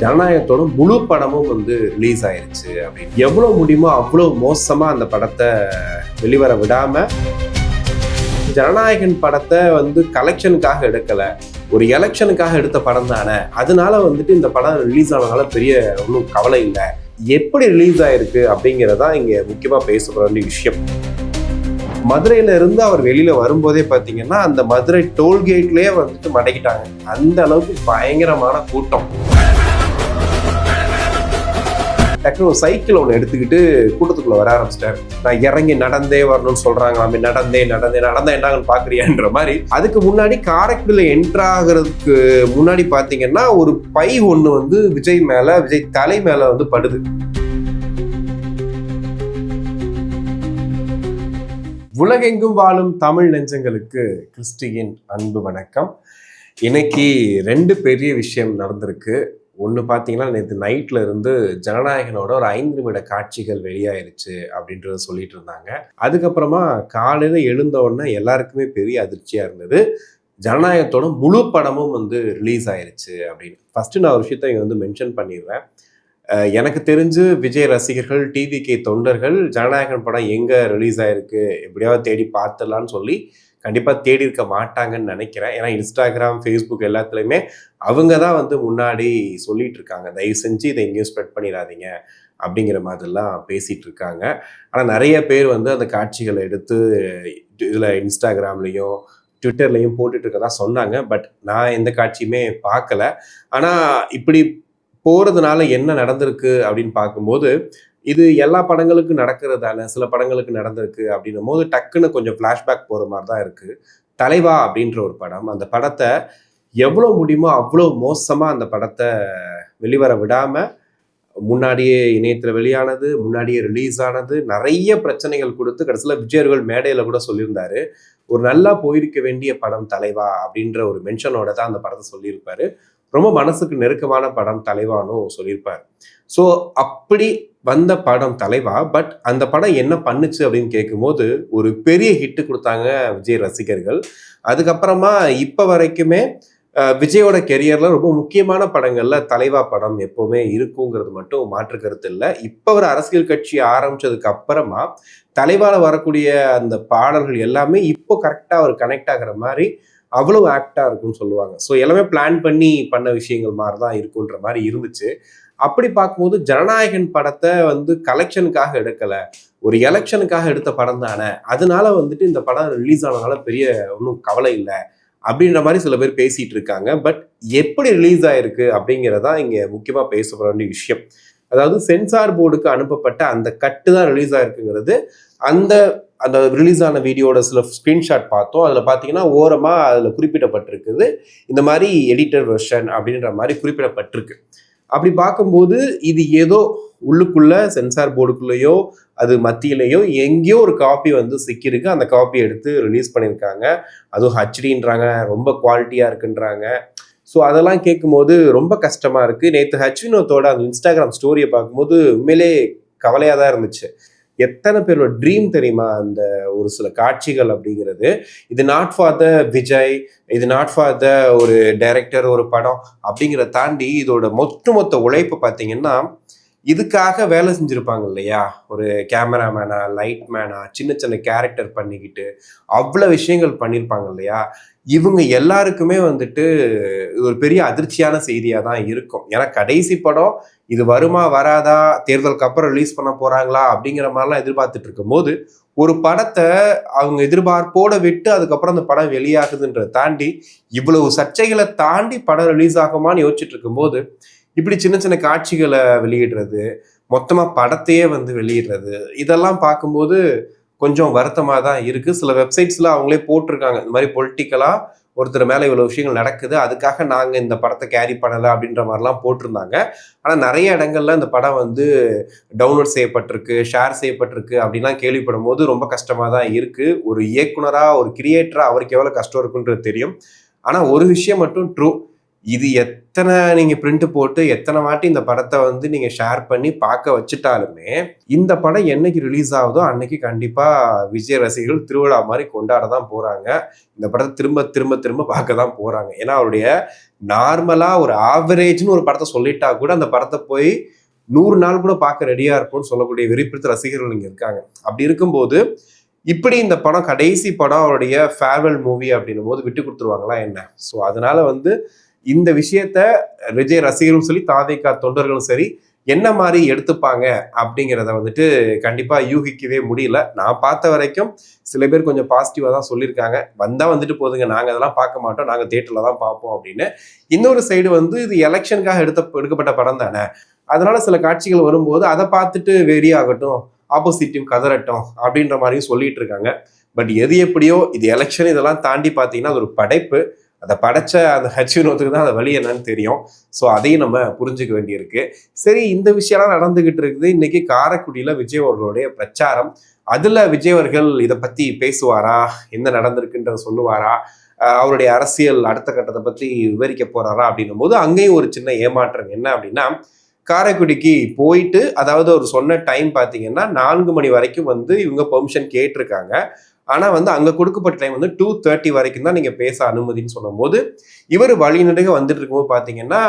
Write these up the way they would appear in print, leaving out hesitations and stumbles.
ஜனநாயகத்தோட முழு படமும் ரிலீஸ் ஆயிருச்சு அப்படின்னு எவ்வளவு முடியுமோ அவ்வளவு மோசமா அந்த படத்தை வெளிவர விடாம ஜனநாயகன் படத்தை கலெக்ஷனுக்காக எடுக்கல, ஒரு எலெக்ஷனுக்காக எடுத்த படம் தானே, அதனால இந்த படம் ரிலீஸ் ஆனதால பெரிய ஒன்றும் கவலை இல்லை. எப்படி ரிலீஸ் ஆயிருக்கு அப்படிங்கிறதா இங்க முக்கியமா பேசப்பட வேண்டிய விஷயம். மதுரையில இருந்து அவர் வெளியில வரும்போதே பாத்தீங்கன்னா அந்த மதுரை டோல்கேட்லயே மடக்கிட்டாங்க. அந்த அளவுக்கு பயங்கரமான கூட்டம். டக்குனு ஒரு சைக்கிள் ஒன்று எடுத்துக்கிட்டு கூட்டத்துக்குள்ள வர ஆரம்பிச்சிட்டாரு. நான் இறங்கி நடந்தே வரணும்னு சொல்றாங்க, நடந்தே என்னங்கன்னு பாக்குறியான்ற மாதிரி. அதுக்கு முன்னாடி காரைக்குடியில என்ட்ரு ஆகிறதுக்கு முன்னாடி பாத்தீங்கன்னா ஒரு பை ஒண்ணு விஜய் தலை மேல படுது. உலகெங்கும் வாழும் தமிழ் நெஞ்சங்களுக்கு கிறிஸ்டியின் அன்பு வணக்கம். இன்னைக்கு ரெண்டு பெரிய விஷயம் நடந்திருக்கு. ஒன்று பார்த்தீங்கன்னா, நேற்று நைட்ல இருந்து ஜனநாயகனோட ஒரு 5 நிமிட காட்சிகள் வெளியாயிருச்சு அப்படின்றத சொல்லிட்டு இருந்தாங்க. அதுக்கப்புறமா காலையில் எழுந்த உடனே எல்லாருக்குமே பெரிய அதிர்ச்சியாக இருந்தது. ஜனநாயகத்தோட முழு படமும் ரிலீஸ் ஆயிருச்சு அப்படின்னு. ஃபர்ஸ்ட் நான் ஒரு விஷயத்த இங்கே மென்ஷன் பண்ணிடுறேன். எனக்கு தெரிஞ்சு விஜய் ரசிகர்கள், டிவிகே தொண்டர்கள் ஜனநாயகன் படம் எங்கே ரிலீஸ் ஆயிருக்கு எப்படியாவது தேடி பார்த்துடலான்னு சொல்லி கண்டிப்பாக தேடி இருக்க மாட்டாங்கன்னு நினைக்கிறேன். ஏன்னா இன்ஸ்டாகிராம், ஃபேஸ்புக் எல்லாத்துலேயுமே அவங்க தான் முன்னாடி சொல்லிட்டு இருக்காங்க, தயவு செஞ்சு இதை எங்கேயும் ஸ்ப்ரெட் பண்ணிடாதீங்க அப்படிங்கிற மாதிரிலாம் பேசிகிட்டு இருக்காங்க. ஆனால் நிறைய பேர் அந்த காட்சிகளை எடுத்து இதில் இன்ஸ்டாகிராம்லேயும் ட்விட்டர்லேயும் போட்டுட்டு இருக்கதா சொன்னாங்க. பட் நான் எந்த காட்சியுமே பார்க்கல. ஆனால் இப்படி போகிறதுனால என்ன நடந்திருக்கு அப்படின்னு பார்க்கும்போது, இது எல்லா படங்களுக்கும் நடக்கிறதான, சில படங்களுக்கு நடந்திருக்கு அப்படின்னும் போது டக்குன்னு கொஞ்சம் ஃப்ளாஷ்பேக் போகிற மாதிரி தான் இருக்குது. தலைவா அப்படின்ற ஒரு படம், அந்த படத்தை எவ்வளோ முடியுமோ அவ்வளோ மோசமாக அந்த படத்தை வெளிவர விடாமல் முன்னாடியே இணையத்தில் வெளியானது, முன்னாடியே ரிலீஸ் ஆனது, நிறைய பிரச்சனைகள் கொடுத்து கடைசியில் விஜயர்கள் மேடையில் கூட சொல்லியிருந்தாரு, ஒரு நல்லா போயிருக்க வேண்டிய படம் தலைவா அப்படின்ற ஒரு மென்ஷனோட தான் அந்த படத்தை சொல்லியிருப்பாரு. ரொம்ப மனசுக்கு நெருக்கமான படம் தலைவானும் சொல்லியிருப்பார். ஸோ அப்படி வந்த படம் தலைவா. பட் அந்த படம் என்ன பண்ணுச்சு அப்படின்னு கேட்கும்போது ஒரு பெரிய ஹிட்டு கொடுத்தாங்க விஜய் ரசிகர்கள். அதுக்கப்புறமா இப்போ வரைக்குமே விஜயோட கெரியர்ல ரொம்ப முக்கியமான படங்கள்ல தலைவா படம் எப்பவுமே இருக்குங்கிறது மட்டும் மாற்று கருத்து இல்லை. இப்போ ஒரு அரசியல் கட்சி ஆரம்பிச்சதுக்கு அப்புறமா தலைவால வரக்கூடிய அந்த பாடல்கள் எல்லாமே இப்போ கரெக்டாக ஒரு கனெக்ட் ஆகிற மாதிரி அவ்வளவு ஆக்டா இருக்கும்னு சொல்லுவாங்க. ஸோ எல்லாமே பிளான் பண்ணி பண்ண விஷயங்கள் மாதிரி தான் இருக்குன்ற மாதிரி இருந்துச்சு. அப்படி பார்க்கும்போது ஜனநாயகன் படத்தை கலெக்ஷனுக்காக எடுக்கல, ஒரு எலெக்ஷனுக்காக எடுத்த படம் தானே, அதனால இந்த படம் ரிலீஸ் ஆனதால பெரிய ஒன்றும் கவலை இல்லை அப்படின்ற மாதிரி சில பேர் பேசிட்டு இருக்காங்க. பட் எப்படி ரிலீஸ் ஆயிருக்கு அப்படிங்கிறதா இங்க முக்கியமா பேசப்பட வேண்டிய விஷயம். அதாவது சென்சார் போர்டுக்கு அனுப்பப்பட்ட அந்த கட்டு தான் ரிலீஸ் ஆயிருக்குங்கிறது. அந்த அந்த ரிலீஸ் ஆன வீடியோட சில ஸ்க்ரீன்ஷாட் பார்த்தோம். அதில் பார்த்தீங்கன்னா ஓரமாக அதில் குறிப்பிடப்பட்டிருக்குது இந்த மாதிரி எடிட்டர் வெர்ஷன் அப்படின்ற மாதிரி குறிப்பிடப்பட்டிருக்கு. அப்படி பார்க்கும்போது இது ஏதோ உள்ளுக்குள்ள சென்சார் போர்டுக்குள்ளேயோ அது மத்தியிலையோ எங்கேயோ ஒரு காப்பி சிக்கியிருக்கு. அந்த காப்பி எடுத்து ரிலீஸ் பண்ணியிருக்காங்க. அதுவும் ஹச்டின்றாங்க, ரொம்ப குவாலிட்டியாக இருக்குன்றாங்க. ஸோ அதெல்லாம் கேட்கும்போது ரொம்ப கஷ்டமாக இருக்குது. நேற்று ஹச்வினோத்தோட அந்த இன்ஸ்டாகிராம் ஸ்டோரியை பார்க்கும்போது உண்மையிலே கவலையாக தான் இருந்துச்சு. எத்தனை பேரோட ட்ரீம் தெரியுமா அந்த ஒரு சில காட்சிகள் அப்படிங்கிறது. இது நாட் ஃபார் த விஜய், இது நாட் ஃபார் த ஒரு டைரக்டர், ஒரு படம் அப்படிங்கிறத தாண்டி இதோட மொத்த உழைப்பு பார்த்தீங்கன்னா இதுக்காக வேலை செஞ்சுருப்பாங்க இல்லையா, ஒரு கேமராமேனா, லைட் மேனா, சின்ன கேரக்டர் பண்ணிக்கிட்டு அவ்வளோ விஷயங்கள் பண்ணியிருப்பாங்க இல்லையா. இவங்க எல்லாருக்குமே இது ஒரு பெரிய அதிர்ச்சியான செய்தியாக தான் இருக்கும். ஏன்னா கடைசி படம் இது வருமா வராதா, தேர்தலுக்கு அப்புறம் ரிலீஸ் பண்ண போறாங்களா அப்படிங்கிற மாதிரிலாம் எதிர்பார்த்துட்டு இருக்கும் போது ஒரு படத்தை அவங்க எதிர்பார்ப்போட விட்டு அதுக்கப்புறம் அந்த படம் வெளியாகுதுன்றதை தாண்டி இவ்வளவு சர்ச்சைகளை தாண்டி படம் ரிலீஸ் ஆகுமான்னு யோசிச்சுட்டு இருக்கும்போது இப்படி சின்ன காட்சிகளை வெளியிடுறது, மொத்தமா படத்தையே வெளியிடுறது, இதெல்லாம் பார்க்கும்போது கொஞ்சம் வருத்தமாக தான் இருக்குது. சில வெப்சைட்ஸில் அவங்களே போட்டிருக்காங்க, இந்த மாதிரி பொலிட்டிக்கலாக ஒருத்தர் மேலே இவ்வளோ விஷயங்கள் நடக்குது, அதுக்காக நாங்கள் இந்த படத்தை கேரி பண்ணலை அப்படின்ற மாதிரிலாம் போட்டிருந்தாங்க. ஆனால் நிறைய இடங்கள்ல இந்த படம் டவுன்லோட் செய்யப்பட்டிருக்கு, ஷேர் செய்யப்பட்டிருக்கு அப்படின்லாம் கேள்விப்படும் போது ரொம்ப கஷ்டமாக தான் இருக்குது. ஒரு இயக்குனராக, ஒரு கிரியேட்டராக அவருக்கு எவ்வளோ கஷ்டம் இருக்குன்றது தெரியும். ஆனால் ஒரு விஷயம் மட்டும் ட்ரூ, இது எத்தனை நீங்க பிரிண்ட் போட்டு எத்தனை வாட்டி இந்த படத்தை வந்து நீங்க ஷேர் பண்ணி பார்க்க வச்சுட்டாலுமே இந்த படம் என்னைக்கு ரிலீஸ் ஆகுதோ அன்னைக்கு கண்டிப்பா விஜய் ரசிகர்கள் திருவிழா மாதிரி கொண்டாட தான் போறாங்க. இந்த படத்தை திரும்ப திரும்ப திரும்ப பார்க்க தான் போறாங்க. ஏன்னா அவருடைய நார்மலா ஒரு ஆவரேஜ்னு ஒரு படத்தை சொல்லிட்டா கூட அந்த படத்தை போய் 100 நாள் கூட பார்க்க ரெடியா இருக்கும்னு சொல்லக்கூடிய வெறிப்பிடித்த ரசிகர்கள் இங்க இருக்காங்க. அப்படி இருக்கும்போது இப்படி இந்த படம் கடைசி படம் அவருடைய ஃபேர்வெல் மூவி அப்படின்னும் போது விட்டு கொடுத்துருவாங்களா என்ன? ஸோ அதனால வந்து இந்த விஷயத்த விஜய் ரசிகர்களும் சரி தாவேகா தொண்டர்களும் சரி என்ன மாதிரி எடுத்துப்பாங்க அப்படிங்கிறத வந்துட்டு கண்டிப்பா யூகிக்கவே முடியல. நான் பார்த்த வரைக்கும் சில பேர் கொஞ்சம் பாசிட்டிவா தான் சொல்லியிருக்காங்க. வந்தா வந்துட்டு போதுங்க, நாங்க அதெல்லாம் பார்க்க மாட்டோம், நாங்க தியேட்டர்ல தான் பார்ப்போம் அப்படின்னு. இன்னொரு சைடு வந்து இது எலெக்ஷனுக்காக எடுக்கப்பட்ட படம் தானே, அதனால சில காட்சிகள் வரும்போது அதை பார்த்துட்டு வெறி ஆகட்டும், ஆப்போசிட் டீம் கதறட்டும் அப்படின்ற மாதிரியும் சொல்லிட்டு இருக்காங்க. பட் எது எப்படியோ இது எலெக்ஷன் இதெல்லாம் தாண்டி பார்த்தீங்கன்னா அது ஒரு படைப்பு. அதை படைச்ச அந்த வினோத்துக்கு தான் அந்த வழி என்னன்னு தெரியும். ஸோ அதையும் நம்ம புரிஞ்சுக்க வேண்டியிருக்கு. சரி, இந்த விஷயம்லாம் நடந்துகிட்டு இருக்குது. இன்னைக்கு காரைக்குடியில் விஜய் அவர்களுடைய பிரச்சாரம். அதுல விஜய் அவர்கள் இதை பத்தி பேசுவாரா, என்ன நடந்திருக்குன்றத சொல்லுவாரா, அவருடைய அரசியல் அடுத்த கட்டத்தை பத்தி விவரிக்க போறாரா அப்படின்னும் போது அங்கேயும் ஒரு சின்ன ஏமாற்றம். என்ன அப்படின்னா, காரைக்குடிக்கு போயிட்டு, அதாவது அவர் சொன்ன டைம் பார்த்தீங்கன்னா 4 மணி வரைக்கும் வந்து இவங்க பெர்மிஷன் கேட்டிருக்காங்க. ஆனா வந்து அங்க கொடுக்கப்பட்ட டைம் வந்து 2:30 வரைக்கும் தான் நீங்க பேச அனுமதின்னு சொல்லும் போது இவர் வழிநடுக வந்துட்டு இருக்கும்போது பாத்தீங்கன்னா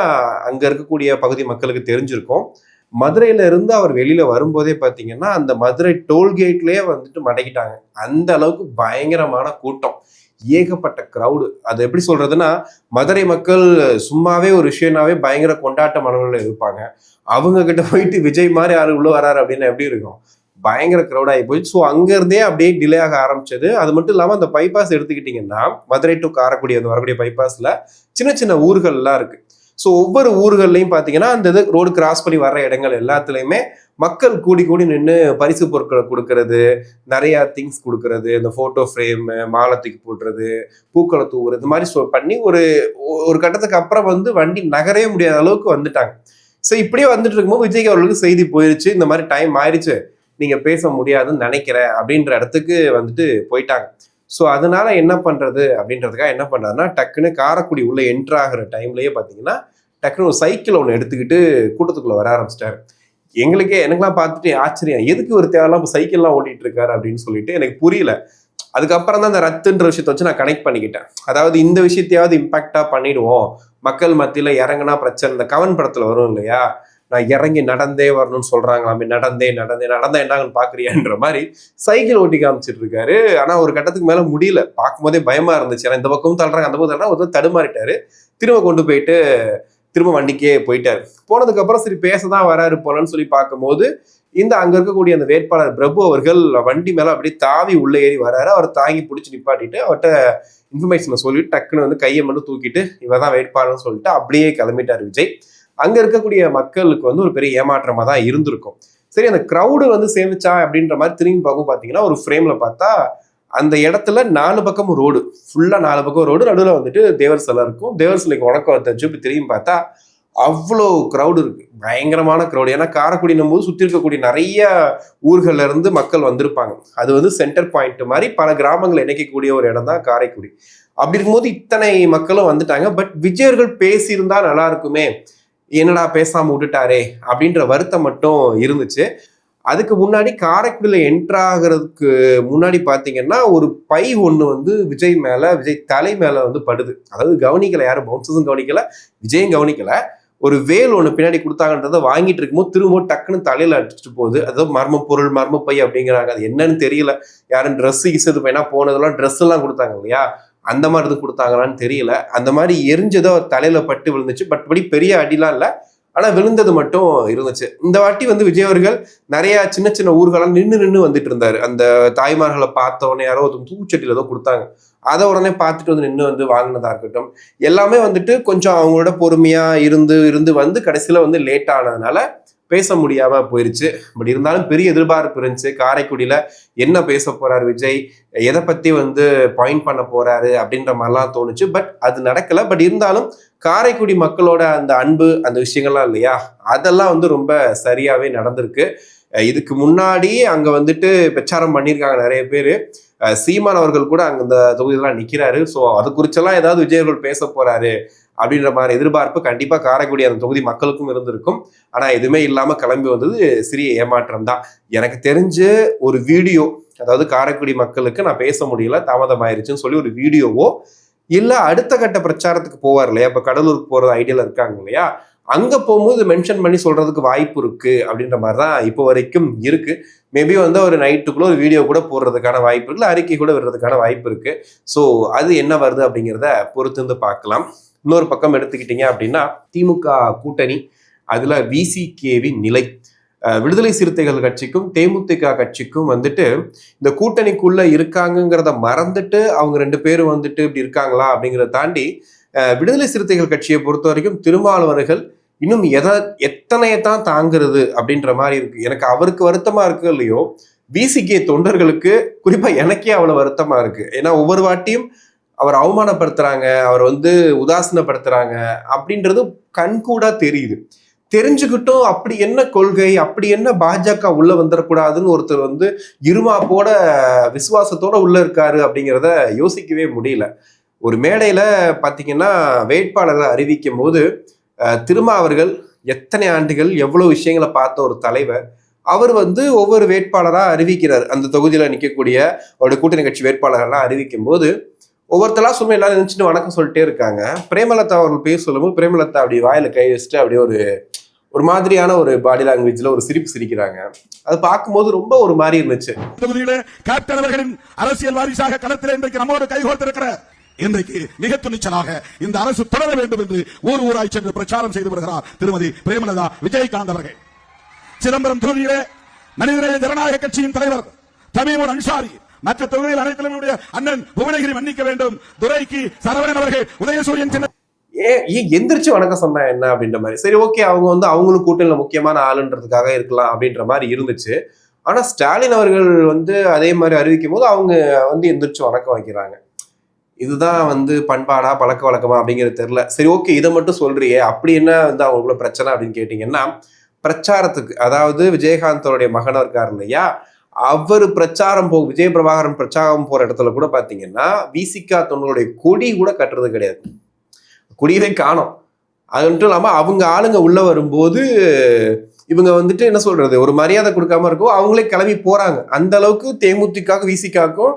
அங்க இருக்கக்கூடிய பகுதி மக்களுக்கு தெரிஞ்சிருக்கும். மதுரையில இருந்து அவர் வெளியில வரும்போதே பாத்தீங்கன்னா அந்த மதுரை டோல்கேட்லயே வந்துட்டு மடக்கிட்டாங்க. அந்த அளவுக்கு பயங்கரமான கூட்டம், ஏகப்பட்ட கிரௌடு. அது எப்படி சொல்றதுன்னா, மதுரை மக்கள் சும்மாவே ஒரு விஷயம்னாவே பயங்கர கொண்டாட்ட மனநிலையில இருப்பாங்க. அவங்க கிட்ட போயிட்டு விஜய் மாதிரி யாரு உள்ள வராரு அப்படின்னு எப்படி இருக்கும், பயங்கர கிரௌட் ஆகி போயிடுச்சு. ஸோ அங்கேருந்தே அப்படியே டிலே ஆக ஆரம்பிச்சது. அது மட்டும் இல்லாமல் அந்த பைபாஸ் எடுத்துக்கிட்டிங்கன்னா மதுரை டு காரைக்குடி அந்த வரக்கூடிய பைபாஸில் சின்ன சின்ன ஊர்கள்லாம் இருக்குது. ஸோ ஒவ்வொரு ஊர்கள்லையும் பார்த்தீங்கன்னா அந்த இது ரோடு கிராஸ் பண்ணி வர்ற இடங்கள் எல்லாத்துலேயுமே மக்கள் கூடி கூடி நின்று பரிசு பொருட்களை கொடுக்கறது, நிறையா திங்ஸ் கொடுக்கறது, இந்த ஃபோட்டோ ஃப்ரேமு, மாலை தூக்கி போடுறது, பூக்களை தூவுறது, இந்த மாதிரி பண்ணி ஒரு ஒரு கட்டத்துக்கு அப்புறம் வந்து வண்டி நகரவே முடியாத அளவுக்கு வந்துட்டாங்க. ஸோ இப்படியே வந்துட்டு இருக்கும்போது விஜய் அவர்களுக்கு செய்தி போயிடுச்சு, இந்த மாதிரி டைம் ஆயிடுச்சு, நீங்க பேச முடியாதுன்னு நினைக்கிறேன் அப்படின்ற இடத்துக்கு வந்துட்டு போயிட்டாங்க. ஸோ அதனால என்ன பண்றது அப்படின்றதுக்காக என்ன பண்ணாருன்னா, டக்குன்னு காரைக்குடி உள்ள என்ட்ரு ஆகிற டைம்லயே பார்த்தீங்கன்னா டக்குன்னு ஒரு சைக்கிள் ஒன்று எடுத்துக்கிட்டு கூட்டத்துக்குள்ள வர ஆரம்பிச்சிட்டாரு. எனக்குலாம் பார்த்துட்டு ஆச்சரியம், எதுக்கு ஒரு தேவையில்லாம சைக்கிள்லாம் ஓட்டிட்டு இருக்காரு அப்படின்னு சொல்லிட்டு எனக்கு புரியல. அதுக்கப்புறம் தான் அந்த ரத்துன்ற விஷயத்தை வச்சு நான் கனெக்ட் பண்ணிக்கிட்டேன். அதாவது இந்த விஷயத்தையாவது இம்பாக்டா பண்ணிடுவோம், மக்கள் மத்தியில இறங்குனா பிரச்சனை. இந்த கவன் படத்துல வரும் இல்லையா, நான் இறங்கி நடந்தே வரணும்னு சொல்றாங்களாமே, நடந்தா என்னங்கன்னு பாக்குறியான்ற மாதிரி சைக்கிள் ஓட்டி காமிச்சிட்டு இருக்காரு. ஆனா ஒரு கட்டத்துக்கு மேல முடியல, பார்க்கும்போதே பயமா இருந்துச்சு. ஏன்னா இந்த பக்கமும் தள்ளுறாங்க, அந்த பக்கம் தள்ளுறாங்க, ஒரு தடுமாறிட்டாரு. திரும்ப கொண்டு போயிட்டு திரும்ப வண்டிக்கே போயிட்டாரு. போனதுக்கு அப்புறம் சரி பேசதான் வராரு போலன்னு சொல்லி பார்க்கும்போது இந்த அங்க இருக்கக்கூடிய அந்த வேட்பாளர் பிரபு அவர்கள் வண்டி மேல அப்படியே தாவி உள்ள ஏறி வராரு. அவர் தாங்கி பிடிச்சி நிப்பாட்டிட்டு அவர்கிட்ட இன்ஃபர்மேஷனை சொல்லிட்டு டக்குன்னு வந்து கையை மட்டும் தூக்கிட்டு இவதான் வேட்பாளர்னு சொல்லிட்டு அப்படியே கிளம்பிட்டார் விஜய். அங்க இருக்கக்கூடிய மக்களுக்கு வந்து ஒரு பெரிய ஏமாற்றமா தான் இருந்திருக்கும். சரி, அந்த கிரௌடு வந்து சேர்ந்துச்சா அப்படின்ற மாதிரி திரும்பி பார்க்கும் பார்த்தீங்கன்னா ஒரு ஃப்ரேம்ல பார்த்தா அந்த இடத்துல 4 பக்கமும் ரோடு, ஃபுல்லா 4 பக்கம் ரோடு, நடுவில் வந்துட்டு தேவர் சிலை இருக்கும். தேவர் சிலைக்கு உனக்கம் வச்சு இப்படி திரும்பி பார்த்தா அவ்வளோ கிரௌடு இருக்கு, பயங்கரமான கிரௌடு. ஏன்னா காரைக்குடினும் போது சுற்றி இருக்கக்கூடிய நிறைய ஊர்கள்ல இருந்து மக்கள் வந்திருப்பாங்க. அது வந்து சென்டர் பாயிண்ட் மாதிரி பல கிராமங்கள் இணைக்கக்கூடிய ஒரு இடம் தான் காரைக்குடி. அப்படி இருக்கும்போது இத்தனை மக்களும் வந்துட்டாங்க. பட் விஜயர்கள் பேசியிருந்தா நல்லா இருக்குமே, என்னடா பேசாம விட்டுட்டாரே அப்படின்ற வருத்தம் மட்டும் இருந்துச்சு. அதுக்கு முன்னாடி காரைக்குடியில என்ட்ராகிறதுக்கு முன்னாடி பாத்தீங்கன்னா ஒரு பை ஒண்ணு வந்து விஜய் தலை மேல வந்து படுது. அதாவது கவனிக்கல, யாரும் பவுன்சஸும் கவனிக்கல, விஜயும் கவனிக்கல. ஒரு வேல் ஒண்ணு பின்னாடி கொடுத்தாங்கன்றத வாங்கிட்டு இருக்கும்போது திரும்ப டக்குன்னு தலையில அடிச்சுட்டு போகுது. அதாவது மர்ம பை அப்படிங்கிறாங்க, அது என்னன்னு தெரியல. யாரும் ட்ரெஸ் இசது பையனா போனதெல்லாம் ட்ரெஸ் எல்லாம் கொடுத்தாங்க இல்லையா, அந்த மாதிரி இது கொடுத்தாங்களான்னு தெரியல. அந்த மாதிரி எரிஞ்சதோ தலையில பட்டு விழுந்துச்சு. பட் படி பெரிய அடிலாம் இல்லை, ஆனா விழுந்தது மட்டும் இருந்துச்சு. இந்த வாட்டி வந்து விஜய் அவர்கள் நிறைய சின்ன சின்ன ஊர்களெல்லாம் நின்று வந்துட்டு இருந்தாரு. அந்த தாய்மார்களை பார்த்த உடனே யாரோ தூச்சட்டியில ஏதோ கொடுத்தாங்க, அதை உடனே பார்த்துட்டு வந்து நின்று வந்து வாங்கினதா இருக்கட்டும், எல்லாமே வந்துட்டு கொஞ்சம் அவங்களோட பொறுமையா இருந்து வந்து கடைசியில வந்து லேட் ஆனதுனால பேச முடியாம போயிருச்சு. பட் இருந்தாலும் பெரிய எதிர்பார்ப்பு இருந்துச்சு, காரைக்குடியில என்ன பேச போறாரு விஜய், எதை பத்தி வந்து பாயிண்ட் பண்ண போறாரு அப்படின்ற மாதிரிலாம் தோணுச்சு. பட் அது நடக்கல. பட் இருந்தாலும் காரைக்குடி மக்களோட அந்த அன்பு, அந்த விஷயங்கள்லாம் இல்லையா, அதெல்லாம் வந்து ரொம்ப சரியாவே நடந்திருக்கு. இதுக்கு முன்னாடி அங்க வந்துட்டு பிரச்சாரம் பண்ணியிருக்காங்க நிறைய பேர். சீமான் அவர்கள் கூட அங்க இந்த தொகுதியெல்லாம் நிக்கிறாரு. ஸோ அது குறிச்செல்லாம் ஏதாவது விஜய் அவர்கள் பேச போறாரு அப்படின்ற மாதிரி எதிர்பார்ப்பு கண்டிப்பா காரைக்குடி அந்த தொகுதி மக்களுக்கும் இருந்திருக்கும். ஆனா எதுவுமே இல்லாம கிளம்பி வந்தது சிறிய ஏமாற்றம் தான். எனக்கு தெரிஞ்ச ஒரு வீடியோ, அதாவது காரைக்குடி மக்களுக்கு நான் பேச முடியல, தாமதம் ஆயிருச்சுன்னு சொல்லி ஒரு வீடியோவோ இல்ல அடுத்த கட்ட பிரச்சாரத்துக்கு போவார் இல்லையா, இப்ப கடலூருக்கு போறது ஐடியால இருக்காங்க இல்லையா, அங்க போகும்போது மென்ஷன் பண்ணி சொல்றதுக்கு வாய்ப்பு இருக்கு அப்படின்ற மாதிரிதான் இப்போ வரைக்கும் இருக்கு. மேபி வந்து ஒரு நைட்டுக்குள்ள ஒரு வீடியோ கூட போடுறதுக்கான வாய்ப்பு இருக்கு, அறிக்கை கூட விடுறதுக்கான வாய்ப்பு இருக்கு. ஸோ அது என்ன வருது அப்படிங்கிறத பொறுத்து வந்து பார்க்கலாம். இன்னொரு பக்கம் எடுத்துக்கிட்டீங்க அப்படின்னா திமுக கூட்டணி, அதுல விசிகேவின் நிலை, விடுதலை சிறுத்தைகள் கட்சிக்கும் தேமுதிக கட்சிக்கும் வந்துட்டு இந்த கூட்டணிக்குள்ள இருக்காங்கிறத மறந்துட்டு அவங்க ரெண்டு பேரும் வந்துட்டு இப்படி இருக்காங்களா அப்படிங்கிறத தாண்டி விடுதலை சிறுத்தைகள் கட்சியை பொறுத்த வரைக்கும் திருமாவளவர்கள் இன்னும் எத்தனையத்தான் தாங்கிறது அப்படின்ற மாதிரி இருக்கு. எனக்கு அவருக்கு வருத்தமா இருக்கு இல்லையோ, விசிகே தொண்டர்களுக்கு குறிப்பா எனக்கே அவ்வளவு வருத்தமா இருக்கு. ஏன்னா ஒவ்வொரு வாட்டியும் அவர் அவமானப்படுத்துறாங்க, அவர் வந்து உதாசீனப்படுத்துறாங்க அப்படின்றது கண்கூடா தெரியுது. தெரிஞ்சுக்கிட்டும் அப்படி என்ன கொள்கை, அப்படி என்ன பாஜக உள்ள வந்துடக்கூடாதுன்னு ஒருத்தர் வந்து இருமாப்போட விசுவாசத்தோட உள்ள இருக்காரு அப்படிங்கிறத யோசிக்கவே முடியல. ஒரு மேடையில பாத்தீங்கன்னா வேட்பாளர்களை அறிவிக்கும் போது திருமாவர்கள் எத்தனை ஆண்டுகள் எவ்வளவு விஷயங்களை பார்த்த ஒரு தலைவர், அவர் வந்து ஒவ்வொரு வேட்பாளரா அறிவிக்கிறார். அந்த தொகுதியில நிற்கக்கூடிய அவருடைய கூட்டணி கட்சி வேட்பாளர்கள்லாம் அறிவிக்கும் போது ஒவ்வொருத்தரா சும்மா எல்லாரும் நினைச்சுட்டு வணக்கம் சொல்லிட்டே இருக்காங்க. பிரேமலதா அவர்கள் பேர் சொல்லும்போது பிரேமலதா அப்படி வாயில கை வச்சுட்டு அப்படியே ஒரு மாதிரியான ஒரு பாடி லாங்குவேஜ்ல ஒரு சிரிப்பு சிரிக்கிறாங்க. அது பார்க்கும்போது ரொம்ப ஒரு மாதிரி இருந்துச்சு. தொகுதியிலே கேப்டன் அவர்களின் அரசியல் வாரிசாக களத்தில் இன்றைக்கு நம்மோடு கைகோர்த்திருக்கிற இன்றைக்கு மிக துணிச்சலாக இந்த அரசு தொடர வேண்டும் என்று ஊராய் சென்று பிரச்சாரம் செய்து வருகிறார் திருமதி பிரேமலதா விஜயகாந்த் அவர்கள். சிதம்பரம் தொகுதியிலே மனிதநேய ஜனநாயக கட்சியின் தலைவர் தமீமுல் அன்சாரி, மற்ற தொகுதியில் அனைத்திலும் அண்ணன் புவனகிரி மன்னிக்க வேண்டும், துரைக்கு சரவணன் அவர்கள், உதயசூரியன் சின்ன எந்திரிச்சு வணக்கம் சொன்னா என்ன அப்படின்ற மாதிரி. சரி, ஓகே, அவங்க வந்து அவங்களும் கூட்டணியில முக்கியமான ஆளுன்றதுக்காக இருக்கலாம் அப்படின்ற மாதிரி இருந்துச்சு. ஆனா ஸ்டாலின் அவர்கள் வந்து அதே மாதிரி அறிவிக்கும் போது அவங்க வந்து எந்திரிச்சு வணக்கம் வைக்கிறாங்க. இதுதான் வந்து பண்பாடா பழக்க வழக்கமா அப்படிங்கிறது தெரியல. சரி, ஓகே, இதை மட்டும் சொல்றியே, அப்படி என்ன வந்து அவங்களுக்குள்ள பிரச்சனை அப்படின்னு கேட்டீங்கன்னா, பிரச்சாரத்துக்கு, அதாவது விஜயகாந்தோடைய மகன் இருக்காரு இல்லையா, அவர் பிரச்சாரம் விஜய பிரபாகரன் பிரச்சாரம் போற இடத்துல கூட பாத்தீங்கன்னா விசிகா தொண்டர்களுடைய கொடி கூட கட்டுறது கிடையாது, கொடியவே காணோம். அது மட்டும் இல்லாம அவங்க ஆளுங்க உள்ள வரும்போது இவங்க வந்துட்டு என்ன சொல்றது, ஒரு மரியாதை கொடுக்காம இருக்கும், அவங்களே கிளம்பி போறாங்க. அந்த அளவுக்கு தேமுதிக விசிகாக்கும்